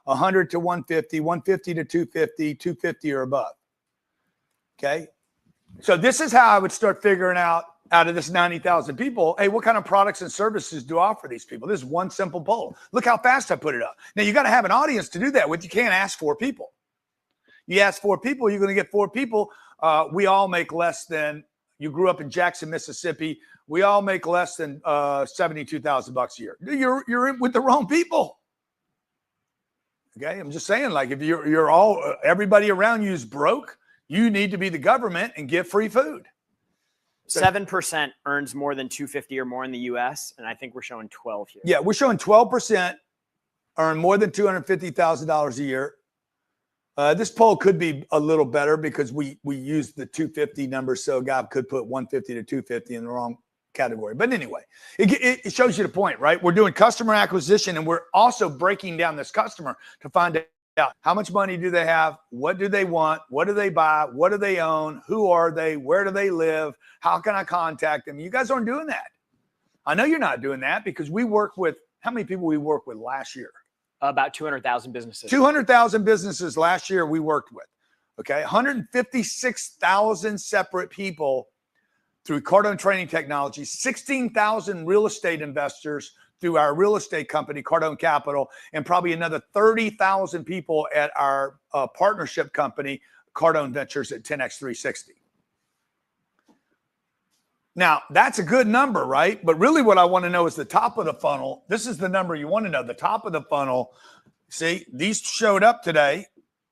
100 to 150, 150 to 250, 250 or above. Okay. So this is how I would start figuring out of this 90,000 people, hey, what kind of products and services do I offer these people? This is one simple poll. Look how fast I put it up. Now, you got to have an audience to do that with. You can't ask 4 people. You ask 4 people, you're going to get 4 people. We all make less than, you grew up in Jackson, Mississippi. We all make less than $72,000 a year. You're in with the wrong people. Okay, I'm just saying, like, if you're all, everybody around you is broke, you need to be the government and give free food. 7% earns more than 250 or more in the U.S., and I think we're showing 12 here. Yeah, we're showing 12% earn more than $250,000 a year. This poll could be a little better because we used the 250 number, so a guy could put 150 to 250 in the wrong category. But anyway, it shows you the point, right? We're doing customer acquisition, and we're also breaking down this customer to find out how much money do they have, what do they want, what do they buy, what do they own, who are they, where do they live, how can I contact them? You guys aren't doing that. I know you're not doing that because we work with, how many people we worked with last year? About 200,000 businesses. 200,000 businesses last year we worked with. Okay, 156,000 separate people through Cardone Training Technology, 16,000 real estate investors through our real estate company, Cardone Capital, and probably another 30,000 people at our partnership company, Cardone Ventures at 10X 360. Now, that's a good number, right? But really what I want to know is the top of the funnel. This is the number you want to know, the top of the funnel. See, these showed up today.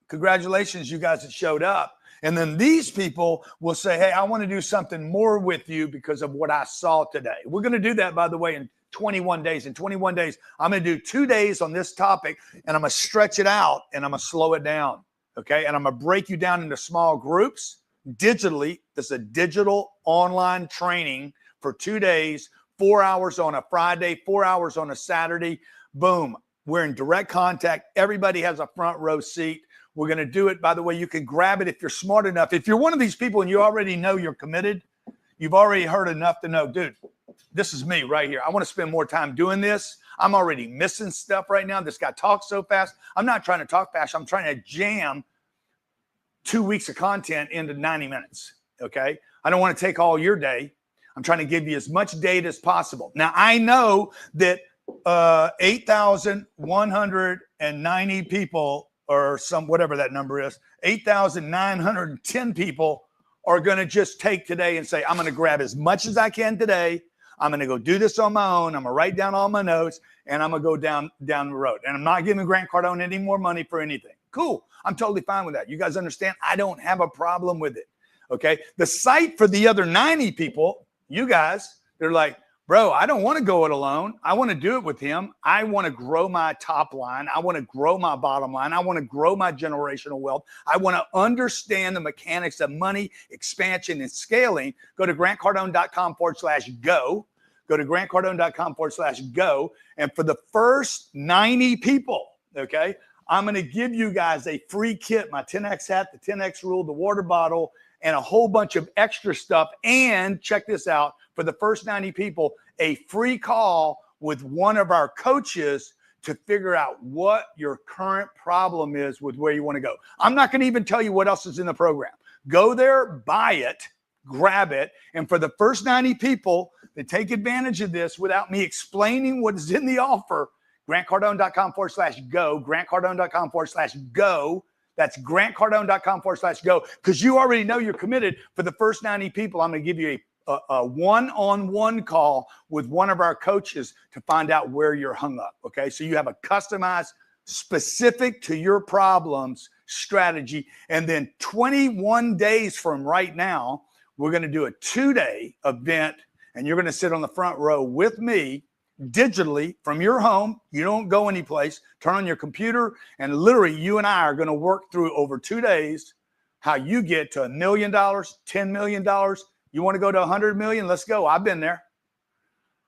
Congratulations, you guys that showed up. And then these people will say, hey, I want to do something more with you because of what I saw today. We're going to do that, by the way, in 21 days. In 21 days, I'm going to do 2 days on this topic, and I'm going to stretch it out, and I'm going to slow it down, okay? And I'm going to break you down into small groups digitally. This is a digital online training for 2 days, 4 hours on a Friday, 4 hours on a Saturday. Boom. We're in direct contact. Everybody has a front row seat. We're going to do it. By the way, you can grab it if you're smart enough. If you're one of these people and you already know you're committed, you've already heard enough to know, dude, this is me right here. I want to spend more time doing this. I'm already missing stuff right now. This guy talks so fast. I'm not trying to talk fast. I'm trying to jam 2 weeks of content into 90 minutes, okay? I don't want to take all your day. I'm trying to give you as much data as possible. Now, I know that 8,190 people or some whatever that number is, 8,910 people are going to just take today and say, I'm going to grab as much as I can today. I'm going to go do this on my own. I'm going to write down all my notes, and I'm going to go down the road. And I'm not giving Grant Cardone any more money for anything. Cool. I'm totally fine with that. You guys understand? I don't have a problem with it. Okay. The site for the other 90 people, you guys, they're like, bro, I don't want to go it alone. I want to do it with him. I want to grow my top line. I want to grow my bottom line. I want to grow my generational wealth. I want to understand the mechanics of money, expansion, and scaling. Go to grantcardone.com/go. Go to grantcardone.com/go. And for the first 90 people, okay, I'm going to give you guys a free kit, my 10X hat, the 10X rule, the water bottle, and a whole bunch of extra stuff. And check this out, for the first 90 people, a free call with one of our coaches to figure out what your current problem is with where you want to go. I'm not going to even tell you what else is in the program. Go there, buy it, grab it. And for the first 90 people that take advantage of this without me explaining what is in the offer, grantcardone.com/go, grantcardone.com/go. That's grantcardone.com/go, because you already know you're committed. For the first 90 people, I'm going to give you a one-on-one call with one of our coaches to find out where you're hung up. Okay. So you have a customized, specific to your problems strategy. And then 21 days from right now, we're going to do a 2-day event, and you're going to sit on the front row with me digitally from your home. You don't go anyplace. Turn on your computer, and literally you and I are going to work through over 2 days how you get to $1 million, $10 million. You want to go to 100 million? Let's go. I've been there.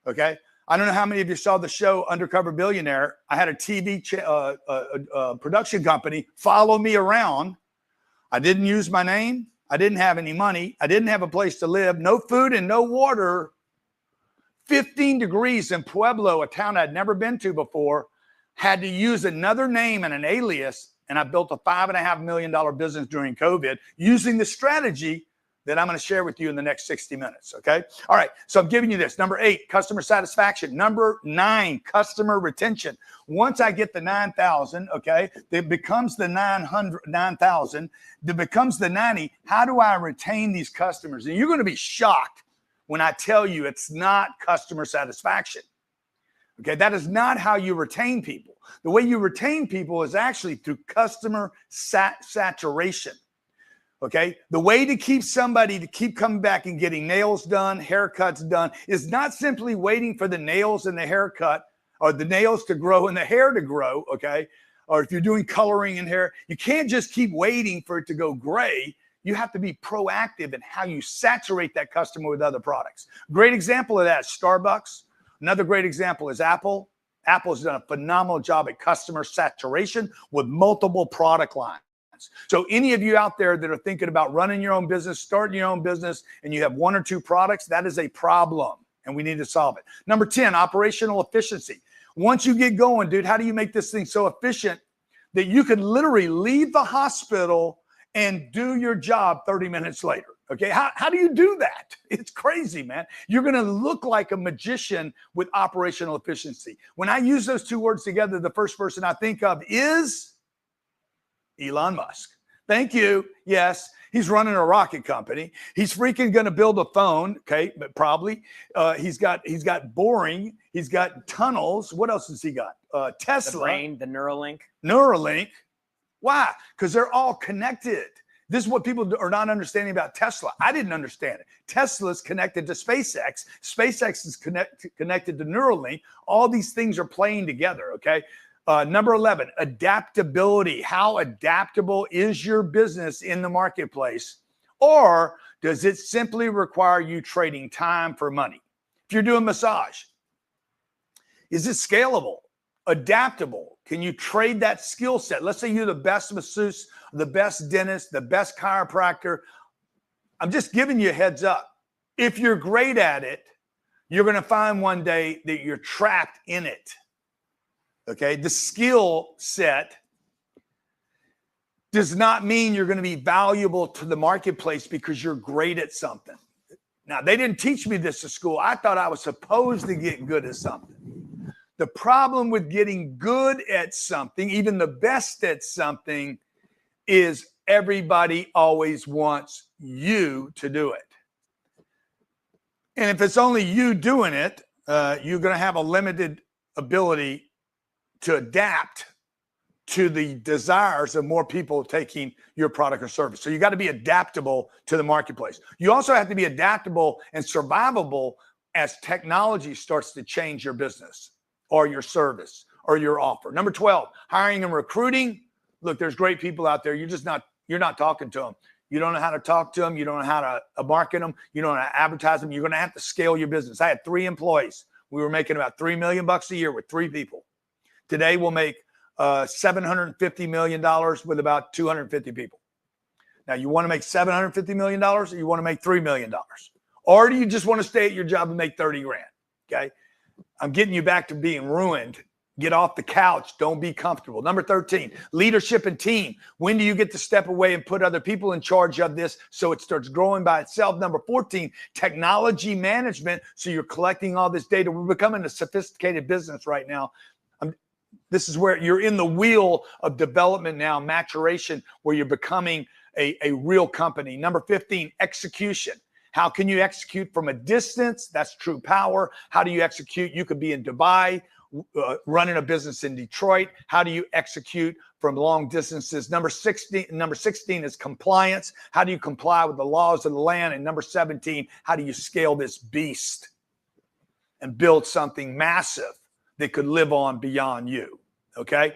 Okay. I don't know how many of you saw the show Undercover Billionaire. I had a TV production company follow me around. I didn't use my name. I didn't have any money. I didn't have a place to live, no food and no water. 15 degrees in Pueblo, a town I'd never been to before. had to use another name and an alias, and I built a $5.5 million business during COVID using the strategy that I'm going to share with you in the next 60 minutes. Okay. All right. So I'm giving you this. Number 8, customer satisfaction. Number 9, customer retention. Once I get the 9,000, okay, it becomes the 9,000, it becomes the 90. How do I retain these customers? And you're going to be shocked when I tell you it's not customer satisfaction. Okay. That is not how you retain people. The way you retain people is actually through customer saturation. Okay. The way to keep somebody to keep coming back and getting nails done, haircuts done, is not simply waiting for the nails and the haircut, or the nails to grow and the hair to grow. Okay. Or if you're doing coloring in hair, you can't just keep waiting for it to go gray. You have to be proactive in how you saturate that customer with other products. Great example of that is Starbucks. Another great example is Apple. Apple's done a phenomenal job at customer saturation with multiple product lines. So any of you out there that are thinking about running your own business, starting your own business, and you have 1 or 2 products, that is a problem, and we need to solve it. Number 10, operational efficiency. Once you get going, dude, how do you make this thing so efficient that you can literally leave the hospital and do your job 30 minutes later? Okay, how do you do that? It's crazy, man. You're going to look like a magician with operational efficiency. When I use those 2 words together, the first person I think of is Elon Musk. Thank you. Yes, he's running a rocket company. He's freaking going to build a phone. Okay, but probably he's got boring. He's got tunnels. What else has he got? Tesla. The brain, the Neuralink. Neuralink. Why? Because they're all connected. This is what people are not understanding about Tesla. I didn't understand it. Tesla's connected to SpaceX. SpaceX is connected to Neuralink. All these things are playing together. Okay. Number 11, adaptability. How adaptable is your business in the marketplace? Or does it simply require you trading time for money? If you're doing massage, is it scalable, adaptable? Can you trade that skill set? Let's say you're the best masseuse, the best dentist, the best chiropractor. I'm just giving you a heads up. If you're great at it, you're going to find one day that you're trapped in it. Okay, the skill set does not mean you're going to be valuable to the marketplace because you're great at something. Now, they didn't teach me this at school. I thought I was supposed to get good at something. The problem with getting good at something, even the best at something, is everybody always wants you to do it. And if it's only you doing it, you're going to have a limited ability to adapt to the desires of more people taking your product or service. So you got to be adaptable to the marketplace. You also have to be adaptable and survivable as technology starts to change your business or your service or your offer. Number 12, hiring and recruiting. Look, there's great people out there. You're not talking to them. You don't know how to talk to them. You don't know how to market them. You don't know how to advertise them. You're going to have to scale your business. I had 3 employees. We were making about $3 million a year with 3 people. Today, we'll make $750 million with about 250 people. Now, you want to make $750 million or you want to make $3 million? Or do you just want to stay at your job and make 30 grand? Okay. I'm getting you back to being ruined. Get off the couch. Don't be comfortable. Number 13, leadership and team. When do you get to step away and put other people in charge of this so it starts growing by itself? Number 14, technology management. So you're collecting all this data. We're becoming a sophisticated business right now. This is where you're in the wheel of development now, maturation, where you're becoming a real company. Number 15, execution. How can you execute from a distance? That's true power. How do you execute? You could be in Dubai, running a business in Detroit. How do you execute from long distances? Number 16 is compliance. How do you comply with the laws of the land? And number 17, how do you scale this beast and build something massive that could live on beyond you? Okay.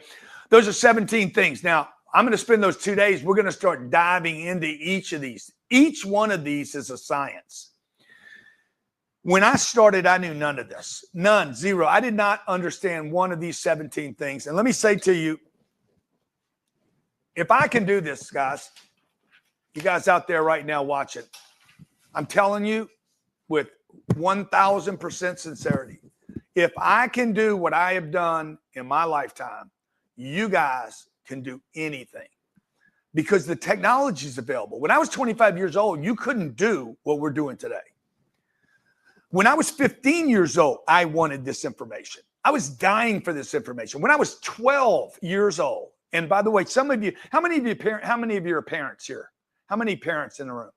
Those are 17 things. Now, I'm going to spend those 2 days. We're going to start diving into each of these. Each one of these is a science. When I started, I knew none of this. None, zero. I did not understand one of these 17 things. And let me say to you, if I can do this, guys, you guys out there right now watching, I'm telling you with 1,000% sincerity, If I can do what I have done in my lifetime, you guys can do anything because the technology is available. When I was 25 years old, you couldn't do what we're doing today. When I was 15 years old, I wanted this information. I was dying for this information. When I was 12 years old, and by the way, some of you, how many of you are parents here? How many parents in the room?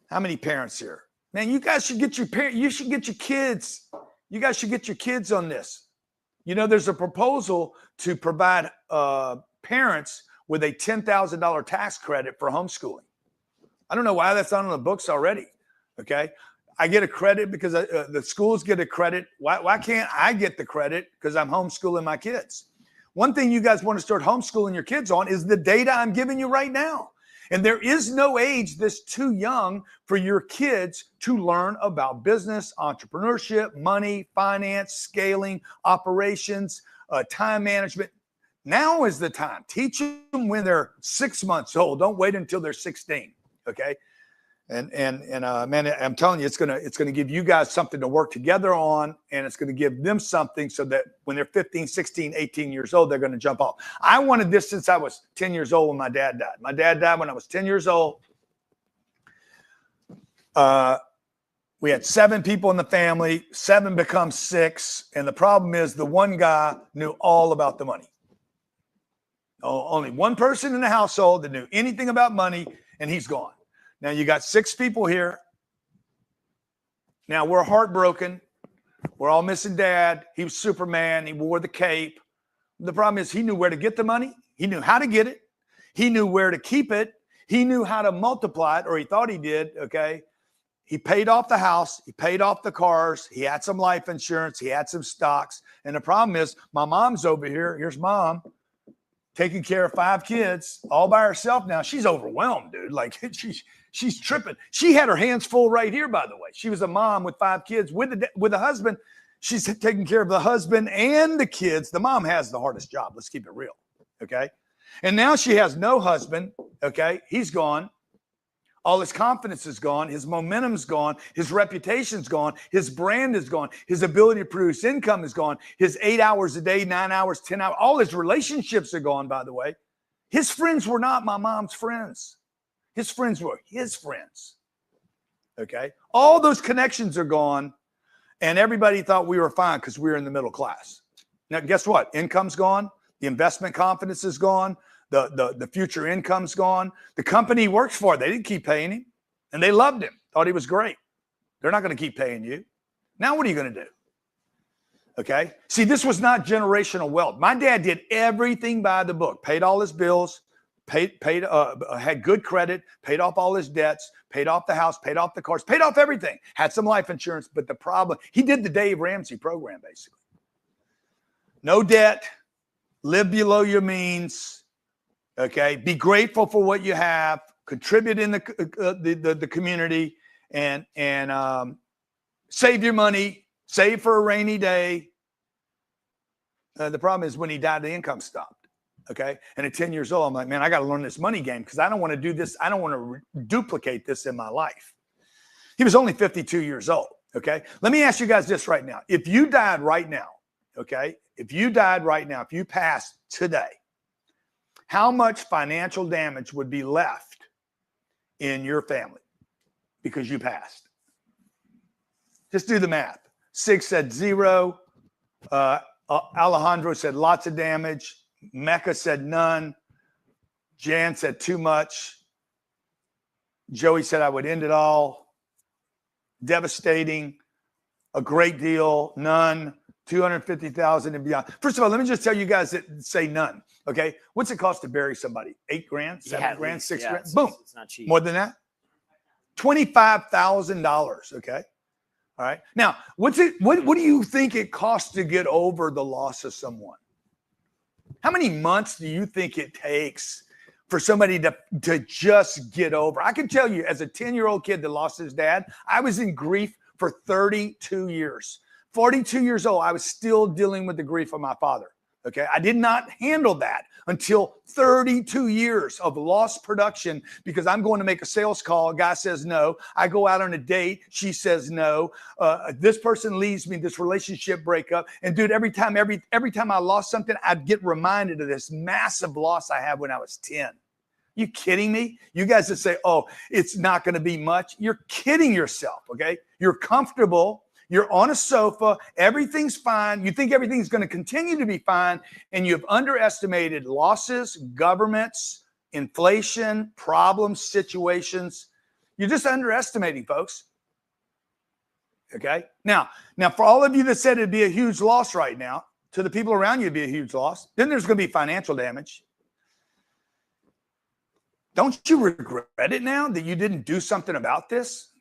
How many parents here? Man, you guys should get your you should get your kids. You guys should get your kids on this. You know, there's a proposal to provide parents with a $10,000 tax credit for homeschooling. I don't know why that's not on the books already. Okay. I get a credit because the schools get a credit. Why can't I get the credit? Because I'm homeschooling my kids. One thing you guys want to start homeschooling your kids on is the data I'm giving you right now. And there is no age that's too young for your kids to learn about business, entrepreneurship, money, finance, scaling, operations, time management. Now is the time. Teach them when they're 6 months old. Don't wait until they're 16. Okay. And man, I'm telling you, it's gonna give you guys something to work together on, and it's gonna give them something so that when they're 15, 16, 18 years old, they're gonna jump off. I wanted this since I was 10 years old when my dad died. My dad died when I was 10 years old. We had 7 people in the family, 7 becomes 6, and the problem is the one guy knew all about the money. Only one person in the household that knew anything about money, and he's gone. Now you got 6 people here. Now we're heartbroken. We're all missing Dad. He was Superman. He wore the cape. The problem is he knew where to get the money. He knew how to get it. He knew where to keep it. He knew how to multiply it, or he thought he did, okay? He paid off the house. He paid off the cars. He had some life insurance. He had some stocks. And the problem is my mom's over here. Here's Mom taking care of 5 kids all by herself now. She's overwhelmed, dude. Like she's tripping. She had her hands full right here, by the way. She was a mom with 5 kids with a husband. She's taking care of the husband and the kids. The mom has the hardest job. Let's keep it real. Okay. And now she has no husband. Okay. He's gone. All his confidence is gone. His momentum's gone. His reputation's gone. His brand is gone. His ability to produce income is gone. His 8 hours a day, 9 hours, 10 hours, all his relationships are gone, by the way. His friends were not my mom's friends. His friends were his friends. Okay. All those connections are gone. And everybody thought we were fine because we were in the middle class. Now, guess what? Income's gone. The investment confidence is gone. The future income's gone. The company he works for, they didn't keep paying him. And they loved him. Thought he was great. They're not going to keep paying you. Now what are you going to do? Okay. See, this was not generational wealth. My dad did everything by the book. Paid all his bills. Had good credit, paid off all his debts, paid off the house, paid off the cars, paid off everything, had some life insurance. But the problem, he did the Dave Ramsey program, basically. No debt, live below your means, okay? Be grateful for what you have, contribute in the community, and save your money, save for a rainy day. The problem is when he died, the income stopped. Okay. And at 10 years old, I'm like, man, I got to learn this money game because I don't want to do this. I don't want to duplicate this in my life. He was only 52 years old. Okay. Let me ask you guys this right now. If you died right now, okay, if you died right now, if you passed today, how much financial damage would be left in your family because you passed? Just do the math. 6 said 0. Alejandro said lots of damage. Mecca said none. Jan said too much. Joey said I would end it all. Devastating. A great deal. None. 250,000 and beyond. First of all, let me just tell you guys that say none. Okay. What's it cost to bury somebody? 8 grand, 7 grand, 6 grand. Boom. It's not cheap. More than that? $25,000. Okay. All right. Now, what do you think it costs to get over the loss of someone? How many months do you think it takes for somebody to just get over? I can tell you, as a 10-year-old kid that lost his dad, I was in grief for 32 years. 42 years old, I was still dealing with the grief of my father. Okay. I did not handle that until 32 years of lost production because I'm going to make a sales call. A guy says no. I go out on a date. She says no. This person leaves me, this relationship breakup. And dude, every time I lost something, I'd get reminded of this massive loss I had when I was 10. You kidding me? You guys that say, oh, it's not going to be much. You're kidding yourself. Okay. You're comfortable. You're on a sofa, everything's fine. You think everything's going to continue to be fine, and you've underestimated losses, governments, inflation, problems, situations. You're just underestimating, folks. Okay? Now, for all of you that said it'd be a huge loss right now, to the people around you it'd be a huge loss, then there's going to be financial damage. Don't you regret it now that you didn't do something about this?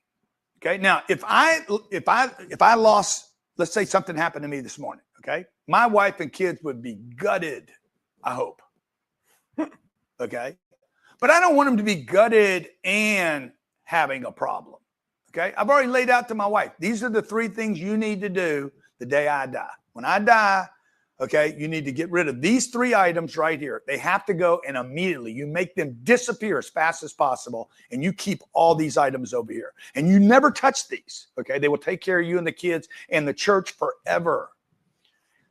Okay. Now, if I lost, let's say something happened to me this morning. Okay. My wife and kids would be gutted. I hope. Okay. But I don't want them to be gutted and having a problem. Okay. I've already laid out to my wife. These are the 3 things you need to do the day I die. When I die, okay, you need to get rid of these 3 items right here. They have to go, and immediately you make them disappear as fast as possible, and you keep all these items over here. And you never touch these, okay? They will take care of you and the kids and the church forever.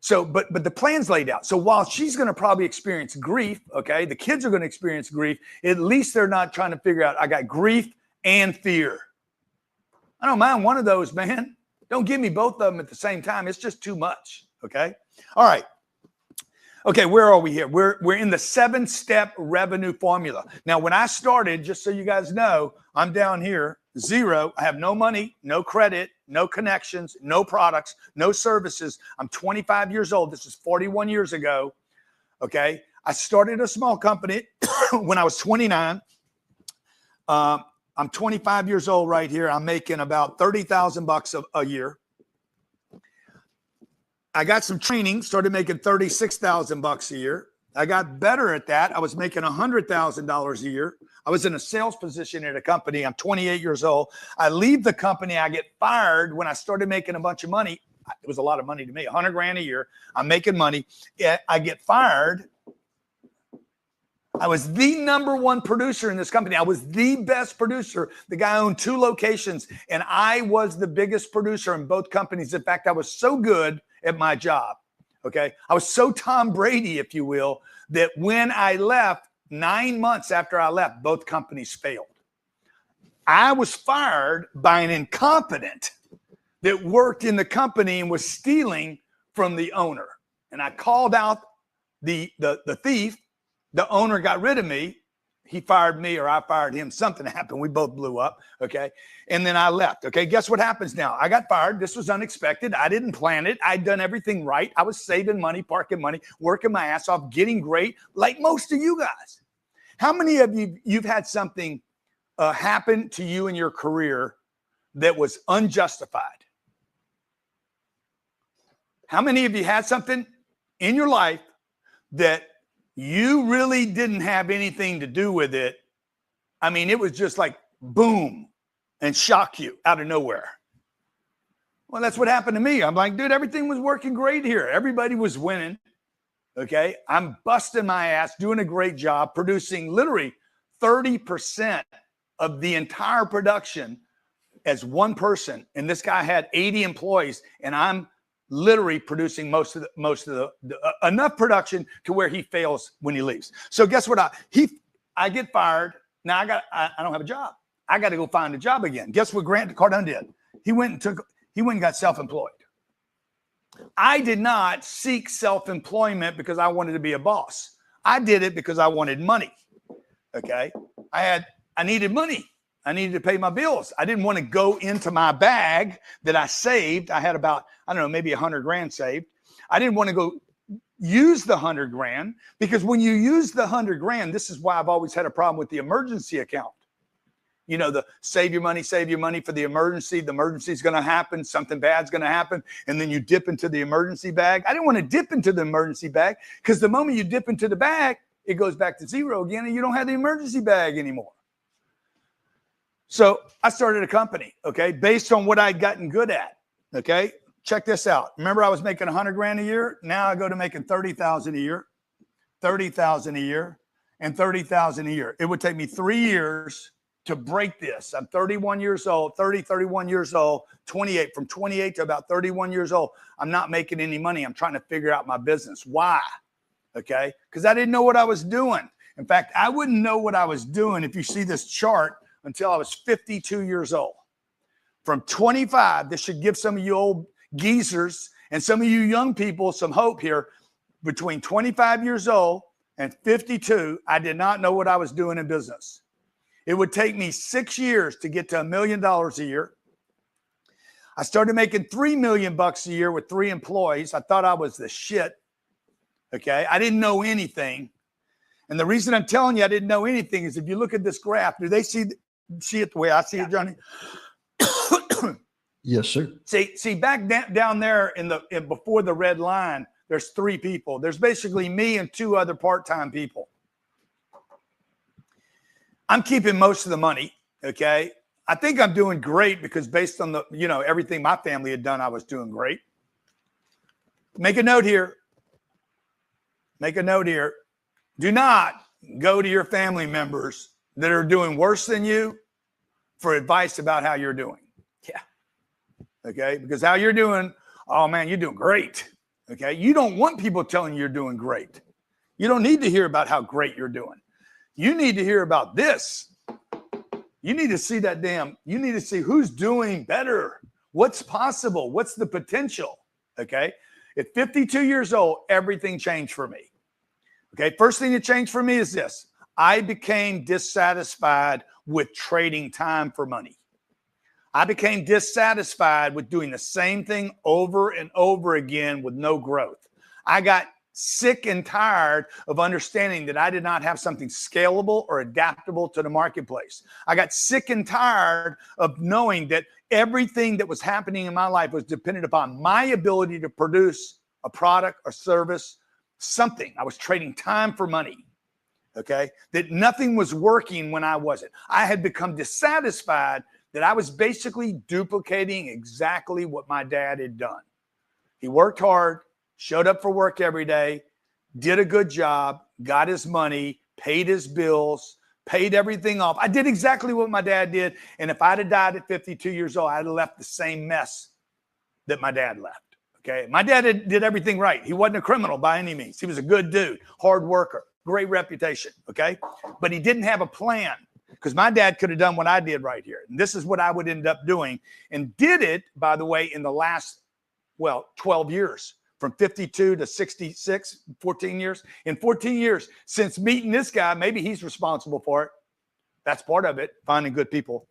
So, but the plan's laid out. So while she's going to probably experience grief, okay, the kids are going to experience grief, at least they're not trying to figure out, I got grief and fear. I don't mind one of those, man. Don't give me both of them at the same time. It's just too much, okay? All right. Okay, where are we here? We're in the 7-step revenue formula. Now, when I started, just so you guys know, I'm down here, 0. I have no money, no credit, no connections, no products, no services. I'm 25 years old. This is 41 years ago. Okay. I started a small company when I was 29. I'm 25 years old right here. I'm making about $30,000 a year. I got some training, started making $36,000 a year. I got better at that. I was making $100,000 a year. I was in a sales position at a company. I'm 28 years old. I leave the company. I get fired when I started making a bunch of money. It was a lot of money to me, $100,000 a year. I'm making money. I get fired. I was the #1 producer in this company. I was the best producer. The guy owned 2 locations, and I was the biggest producer in both companies. In fact, I was so good at my job. Okay. I was so Tom Brady, if you will, that when I left, 9 months after I left, both companies failed. I was fired by an incompetent that worked in the company and was stealing from the owner. And I called out the thief. The owner got rid of me. He fired me, or I fired him. Something happened. We both blew up. Okay. And then I left. Okay. Guess what happens now? I got fired. This was unexpected. I didn't plan it. I'd done everything right. I was saving money, parking money, working my ass off, getting great, like most of you guys. How many of you've had something happen to you in your career that was unjustified? How many of you had something in your life that you really didn't have anything to do with it? I mean, it was just like boom and shock you out of nowhere. Well, that's what happened to me. I'm like, dude, everything was working great here. Everybody was winning. Okay. I'm busting my ass, doing a great job, producing literally 30% of the entire production as one person. And this guy had 80 employees, and I'm literally producing most of the enough production to where he fails when he leaves. So guess what? I get fired. Now I don't have a job. I got to go find a job again. Guess what Grant Cardone did? He went and got self-employed. I did not seek self-employment because I wanted to be a boss. I did it because I wanted money. Okay. I needed money. I needed to pay my bills. I didn't want to go into my bag that I saved. I had about, I don't know, maybe $100,000 saved. I didn't want to go use the $100,000, because when you use the $100,000, this is why I've always had a problem with the emergency account. You know, the save your money for the emergency. The emergency is going to happen. Something bad's going to happen. And then you dip into the emergency bag. I didn't want to dip into the emergency bag, because the moment you dip into the bag, it goes back to 0 again, and you don't have the emergency bag anymore. So I started a company, okay, based on what I'd gotten good at, okay? check this out. Remember, I was making 100 grand a year. Now I go to making 30,000 a year, 30,000 a year, and 30,000 a year. It would take me 3 years to break this. I'm 31 years old, 31 years old, 28, from 28 to about 31 years old. I'm not making any money. I'm trying to figure out my business. Why? Okay. Because I didn't know what I was doing. In fact, I wouldn't know what I was doing if you see this chart until I was 52 years old. From 25, this should give some of you old geezers and some of you young people some hope here. Between 25 years old and 52, I did not know what I was doing in business. It would take me 6 years to get to $1 million a year. I started making $3 million a year with 3 employees. I thought I was the shit. Okay. I didn't know anything. And the reason I'm telling you I didn't know anything is if you look at this graph, do they see it the way I see it, Johnny? Yes, sir. See back down there before the red line, there's 3 people. There's basically me and 2 other part-time people. I'm keeping most of the money, okay? I think I'm doing great because based on everything my family had done, I was doing great. Make a note here. Make a note here. Do not go to your family members that are doing worse than you for advice about how you're doing. Yeah. Okay? Because how you're doing, oh man, you're doing great. Okay? You don't want people telling you you're doing great. You don't need to hear about how great you're doing. You need to hear about this. You need to see you need to see who's doing better. What's possible? What's the potential? Okay. At 52 years old, everything changed for me. Okay. First thing that changed for me is this. I became dissatisfied with trading time for money. I became dissatisfied with doing the same thing over and over again with no growth. I got sick and tired of understanding that I did not have something scalable or adaptable to the marketplace. I got sick and tired of knowing that everything that was happening in my life was dependent upon my ability to produce a product or service, something. I was trading time for money. Okay. That nothing was working when I wasn't. I had become dissatisfied that I was basically duplicating exactly what my dad had done. He worked hard, showed up for work every day, did a good job, got his money, paid his bills, paid everything off. I did exactly what my dad did. And if I'd have died at 52 years old, I'd have left the same mess that my dad left. Okay. My dad did everything right. He wasn't a criminal by any means. He was a good dude, hard worker, great reputation. Okay. But he didn't have a plan because my dad could have done what I did right here. And this is what I would end up doing and did it, by the way, in the last, 12 years. From 52 to 66, 14 years. In 14 years, since meeting this guy, maybe he's responsible for it. That's part of it, finding good people.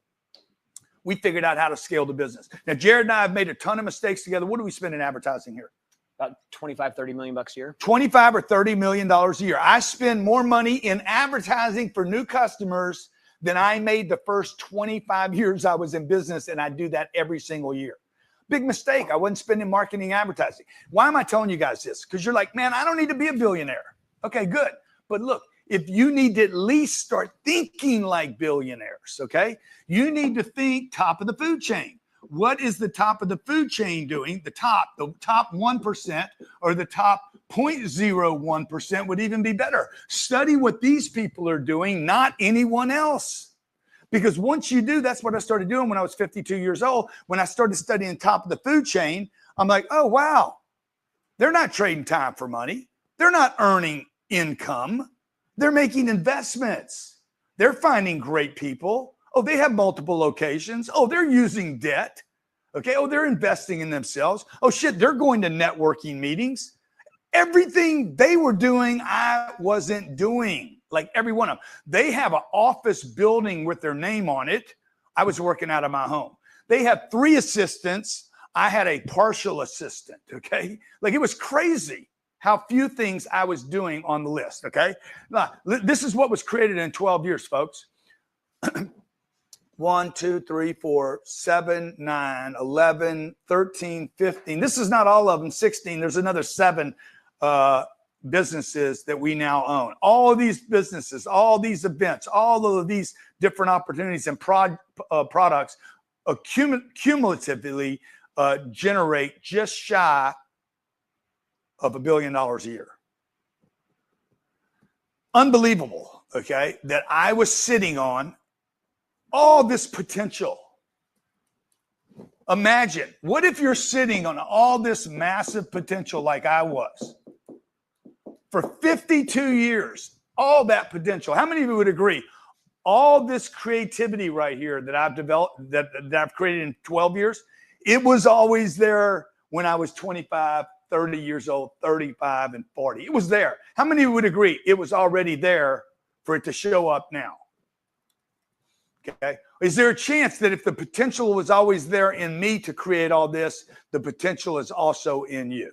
We figured out how to scale the business. Now, Jared and I have made a ton of mistakes together. What do we spend in advertising here? About 25, 30 million bucks a year. 25 or $30 million a year. I spend more money in advertising for new customers than I made the first 25 years I was in business, and I do that every single year. Big mistake. I wasn't spending marketing advertising. Why am I telling you guys this? Because you're like, man, I don't need to be a billionaire. Okay, good. But look, if you need to at least start thinking like billionaires, okay, you need to think top of the food chain. What is the top of the food chain doing? The top 1% or the top 0.01% would even be better. Study what these people are doing, not anyone else. Because once you do, that's what I started doing when I was 52 years old. When I started studying top of the food chain, I'm like, oh, wow, they're not trading time for money. They're not earning income. They're making investments. They're finding great people. Oh, they have multiple locations. Oh, they're using debt. Okay. Oh, they're investing in themselves. Oh, shit, they're going to networking meetings. Everything they were doing, I wasn't doing. Like every one of them. They have an office building with their name on it. I was working out of my home. They have 3 assistants. I had a partial assistant. Okay. Like it was crazy how few things I was doing on the list. Okay. Now, this is what was created in 12 years, folks. 1, 2, 3, 4, 7, 9, 11, 13, 15. This is not all of them. 16. There's another 7 businesses that we now own. All of these businesses, all these events, all of these different opportunities and products cumulatively generate just shy of $1 billion a year. Unbelievable, okay, that I was sitting on all this potential. Imagine, what if you're sitting on all this massive potential like I was for 52 years, all that potential? How many of you would agree? All this creativity right here that I've developed, that I've created in 12 years, it was always there when I was 25, 30 years old, 35, and 40. It was there. How many would agree it was already there for it to show up now? Okay. Is there a chance that if the potential was always there in me to create all this, the potential is also in you?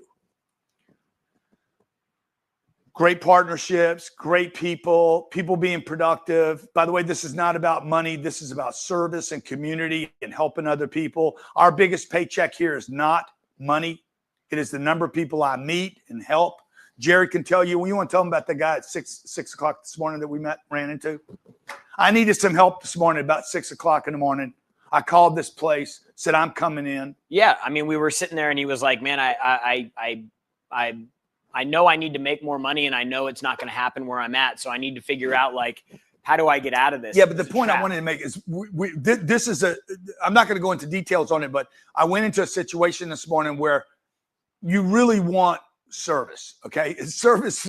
Great partnerships, great people, people being productive. By the way, this is not about money. This is about service and community and helping other people. Our biggest paycheck here is not money. It is the number of people I meet and help. Jerry can tell you, when you want to tell him about the guy at 6 o'clock this morning that we ran into. I needed some help this morning about 6 o'clock in the morning. I called this place, said, I'm coming in. Yeah. I mean, we were sitting there and he was like, man, I know I need to make more money and I know it's not going to happen where I'm at. So I need to figure out, like, how do I get out of this? Yeah, but the point I wanted to make is this is I'm not going to go into details on it, but I went into a situation this morning where you really want service. Okay. Service